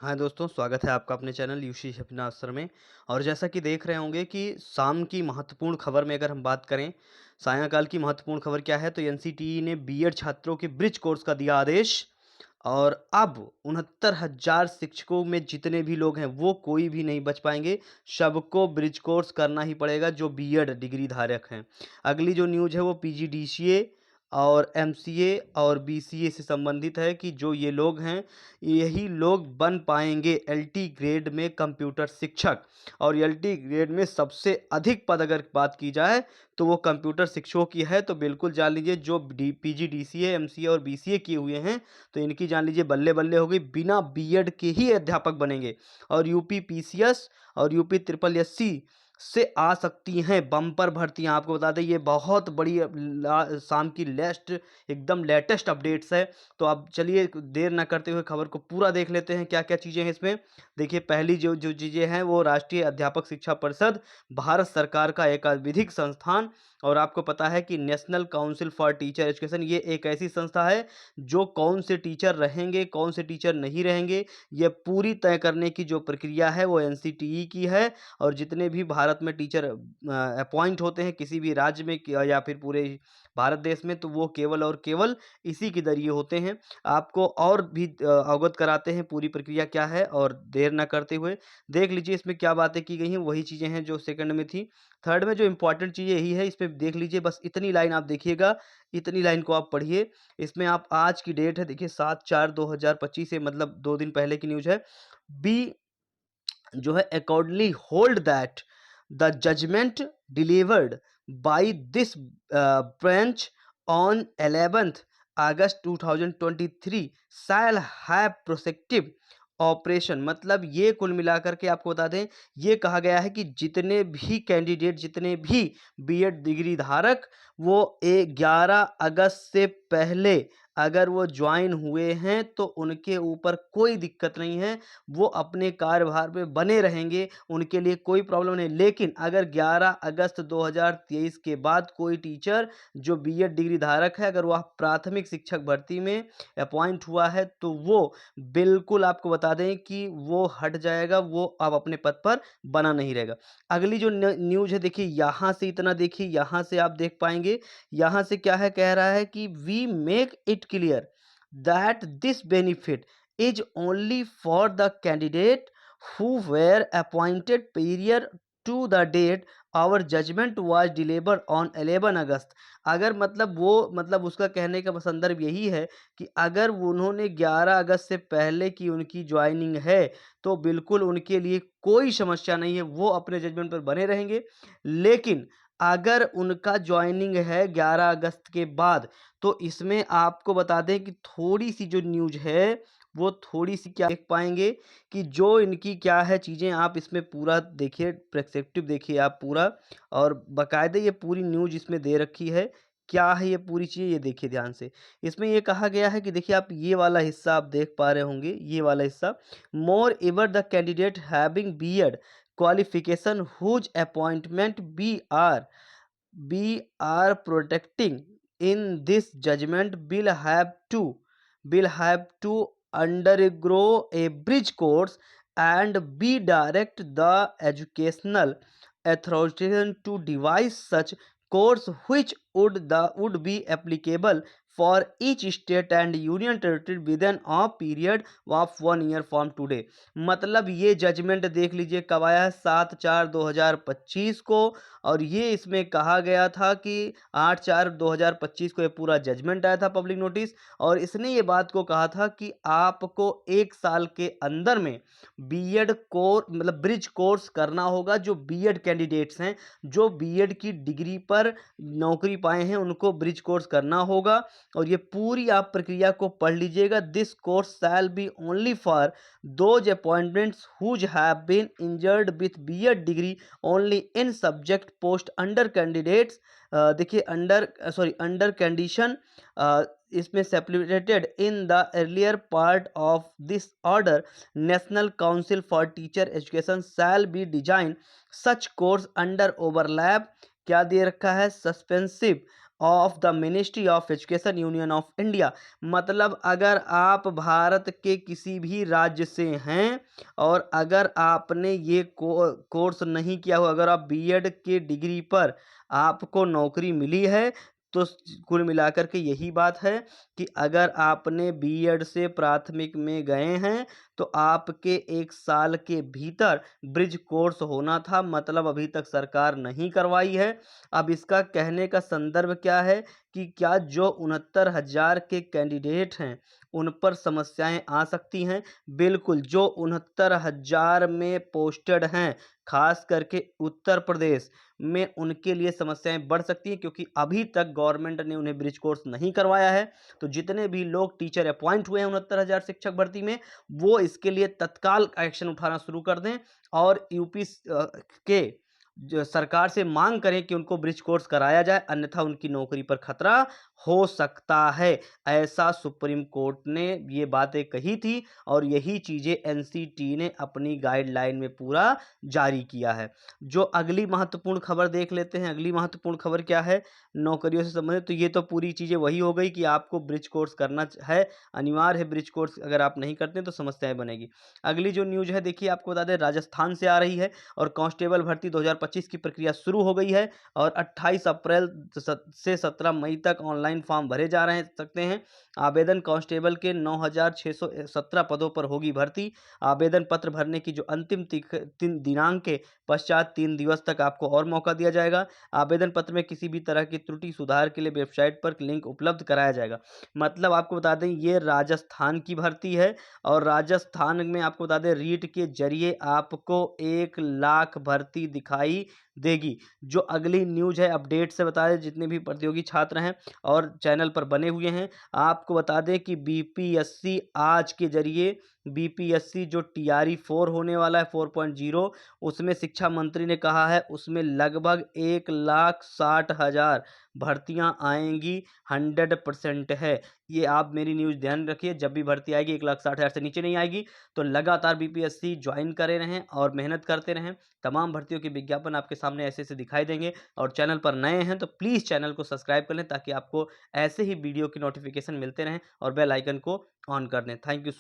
हाँ दोस्तों, स्वागत है आपका अपने चैनल यूशी सपना सर में। और जैसा कि देख रहे होंगे कि शाम की महत्वपूर्ण खबर में अगर हम बात करें, सायंकाल की महत्वपूर्ण खबर क्या है तो एनसीटीई ने बीएड छात्रों के ब्रिज कोर्स का दिया आदेश। और अब 69,000 शिक्षकों में जितने भी लोग हैं वो कोई भी नहीं बच पाएंगे। सबको ब्रिज कोर्स करना ही पड़ेगा जो बीएड डिग्री धारक हैं। अगली जो न्यूज़ है वो पीजीडीसीए और एमसीए और बीसीए से संबंधित है कि जो ये लोग हैं यही लोग बन पाएंगे एलटी ग्रेड में कंप्यूटर शिक्षक। और एलटी ग्रेड में सबसे अधिक पद अगर बात की जाए तो वो कंप्यूटर शिक्षकों की है। तो बिल्कुल जान लीजिए जो पीजीडीसीए एमसीए और बीसीए किए हुए हैं तो इनकी जान लीजिए बल्ले बल्ले हो गई, बिना बीएड के ही अध्यापक बनेंगे। और यूपी पीसीएस और यूपी ट्रिपल एससी से आ सकती हैं बम्पर भर्तियां। आपको बता दें ये बहुत बड़ी शाम की एकदम लेटेस्ट अपडेट्स है। तो अब चलिए देर ना करते हुए खबर को पूरा देख लेते हैं क्या क्या चीज़ें हैं इसमें। देखिए पहली जो जो चीज़ें हैं वो राष्ट्रीय अध्यापक शिक्षा परिषद भारत सरकार का एक विधिक संस्थान। और आपको पता है कि national Council for Teacher education ये एक ऐसी संस्था है जो कौन से टीचर रहेंगे कौन से टीचर नहीं रहेंगे ये पूरी तय करने की जो प्रक्रिया है वो एनसीटीई की है। और जितने भी भारत में टीचर अपॉइंट होते हैं किसी भी राज्य में या फिर पूरे भारत देश में तो वो केवल और केवल इसी के ज़रिए होते हैं। आपको और भी अवगत कराते हैं पूरी प्रक्रिया क्या है। और देर ना करते हुए देख लीजिए इसमें क्या बातें की गई हैं, वही चीज़ें हैं जो सेकंड में थी। थर्ड में जो इम्पोर्टेंट चीज़ यही है, इसमें देख लीजिए बस इतनी लाइन आप देखिएगा, इतनी लाइन को आप पढ़िए। इसमें आप आज की डेट है देखिए 7/4/2025 से मतलब 2 दिन पहले की न्यूज़ है। बी जो है accordingly hold that the judgment delivered by this branch on 11th August 2023 shall have prospective operation. मतलब ये कुल मिलाकर के आपको बता दें ये कहा गया है कि जितने भी कैंडिडेट जितने भी बीएड डिग्री धारक वो 11 अगस्त से पहले अगर वो ज्वाइन हुए हैं तो उनके ऊपर कोई दिक्कत नहीं है, वो अपने कार्यभार पे बने रहेंगे, उनके लिए कोई प्रॉब्लम नहीं। लेकिन अगर 11 अगस्त 2023 के बाद कोई टीचर जो बीएड डिग्री धारक है अगर वह प्राथमिक शिक्षक भर्ती में अपॉइंट हुआ है तो वो बिल्कुल आपको बता दें कि वो हट जाएगा, वो अब अपने पद पर बना नहीं रहेगा। अगली जो न्यूज़ है देखिए यहाँ से इतना देखिए, यहाँ से आप देख पाएंगे, यहाँ से क्या है कह रहा है कि we make it clear that this benefit is only for the candidate who were appointed prior to the date our judgment was delivered on 11 अगस्त। अगर मतलब वो मतलब उसका कहने का संदर्भ यही है कि अगर उन्होंने 11 अगस्त से पहले की उनकी ज्वाइनिंग है तो बिल्कुल उनके लिए कोई समस्या नहीं है, वो अपने जजमेंट पर बने रहेंगे। लेकिन अगर उनका ज्वाइनिंग है 11 अगस्त के बाद तो इसमें आपको बता दें कि थोड़ी सी जो न्यूज़ है वो थोड़ी-सी क्या देख पाएँगे कि जो इनकी क्या है चीज़ें आप इसमें पूरा देखिए, पर्सपेक्टिव देखिए आप पूरा। और बाकायदे ये पूरी न्यूज़ इसमें दे रखी है। क्या है ये पूरी चीज़ ये देखिए ध्यान से। इसमें ये कहा गया है कि देखिए आप ये वाला हिस्सा आप देख पा रहे होंगे, ये वाला हिस्सा moreover the candidate having B Ed qualification whose appointment we are protecting in this judgment will have to undergo a bridge course and be direct the educational authority to devise such course which would be applicable for each state and union territory within a period of 1 year from today। मतलब ये judgement देख लीजिए कब आया है 7/4/2025 को। और ये इसमें कहा गया था कि 8/4/2025 को ये पूरा जजमेंट आया था पब्लिक नोटिस। और इसने ये बात को कहा था कि आपको 1 साल के अंदर में बीएड कोर मतलब ब्रिज कोर्स करना होगा। जो बीएड कैंडिडेट्स हैं जो बीएड की डिग्री पर नौकरी पाए हैं उनको ब्रिज कोर्स करना होगा। और ये पूरी आप प्रक्रिया को पढ़ लीजिएगा। This course shall be only for those appointments whose have been injured with BEd degree only in subject post under candidates. देखिए अंडर कंडीशन इसमें separated in the earlier part of this order National Council for Teacher Education shall be design such course under overlap. क्या दे रखा है suspensive of the Ministry of Education Union of India. मतलब अगर आप भारत के किसी भी राज्य से हैं और अगर आपने ये कोर्स नहीं किया हो, अगर आप बीएड के डिग्री पर आपको नौकरी मिली है, तो कुल मिलाकर के यही बात है कि अगर आपने बीएड से प्राथमिक में गए हैं तो आपके 1 साल के भीतर ब्रिज कोर्स होना था, मतलब अभी तक सरकार नहीं करवाई है। अब इसका कहने का संदर्भ क्या है कि क्या जो 69,000 के कैंडिडेट हैं, उन पर समस्याएँ आ सकती हैं? बिल्कुल, जो 69,000 में पोस्टेड हैं, ख़ास करके उत्तर प्रदेश में, उनके लिए समस्याएँ बढ़ सकती हैं, क्योंकि अभी तक गवर्नमेंट ने उन्हें ब्रिज कोर्स नहीं करवाया है। तो जितने भी लोग टीचर अपॉइंट हुए हैं 69,000 शिक्षक भर्ती में, वो इसके लिए तत्काल एक्शन उठाना शुरू कर दें और यूपी के जो सरकार से मांग करें कि उनको ब्रिज कोर्स कराया जाए, अन्यथा उनकी नौकरी पर खतरा हो सकता है। ऐसा सुप्रीम कोर्ट ने ये बातें कही थी और यही चीज़ें एनसीटी ने अपनी गाइडलाइन में पूरा जारी किया है। जो अगली महत्वपूर्ण खबर देख लेते हैं, अगली महत्वपूर्ण खबर क्या है नौकरियों से संबंधित, तो ये तो पूरी चीज़ें वही हो गई कि आपको ब्रिज कोर्स करना है, अनिवार्य है ब्रिज कोर्स, अगर आप नहीं करते हैं तो समस्याएँ बनेगी। अगली जो न्यूज़ है देखिए, आपको बता दें राजस्थान से आ रही है और कांस्टेबल भर्ती 2025 की प्रक्रिया शुरू हो गई है और 28 अप्रैल से 17 मई तक ऑनलाइन फॉर्म भरे जा सकते हैं। आवेदन कांस्टेबल के 9,617 पदों पर होगी भर्ती। आवेदन पत्र भरने की जो अंतिम दिनांक के पश्चात 3 दिवस तक आपको और मौका दिया जाएगा। आवेदन पत्र में किसी भी तरह की त्रुटि सुधार के लिए वेबसाइट पर लिंक उपलब्ध कराया जाएगा। मतलब आपको बता दें ये राजस्थान की भर्ती है और राजस्थान में आपको बता दें रीट के जरिए आपको 1 लाख भर्ती दिखाई देगी। जो अगली न्यूज़ है अपडेट से बता दें, जितने भी प्रतियोगी छात्र हैं और चैनल पर बने हुए हैं, आपको बता दें कि बीपीएससी आज के जरिए बीपीएससी जो टीआरई 4 होने वाला है 4.0, उसमें शिक्षा मंत्री ने कहा है उसमें लगभग 1,60,000 भर्तियां आएंगी, 100% है। ये आप मेरी न्यूज़ ध्यान रखिए, जब भी भर्ती आएगी 1,60,000 से नीचे नहीं आएगी। तो लगातार बीपीएससी ज्वाइन करे रहें और मेहनत करते रहें। तमाम भर्तियों के विज्ञापन आपके सामने ऐसे-ऐसे दिखाई देंगे और चैनल पर नए हैं तो प्लीज़ चैनल को सब्सक्राइब कर लें ताकि आपको ऐसे ही वीडियो की नोटिफ़िकेशन मिलते रहें और बेल आइकन को ऑन कर दें। Thank you.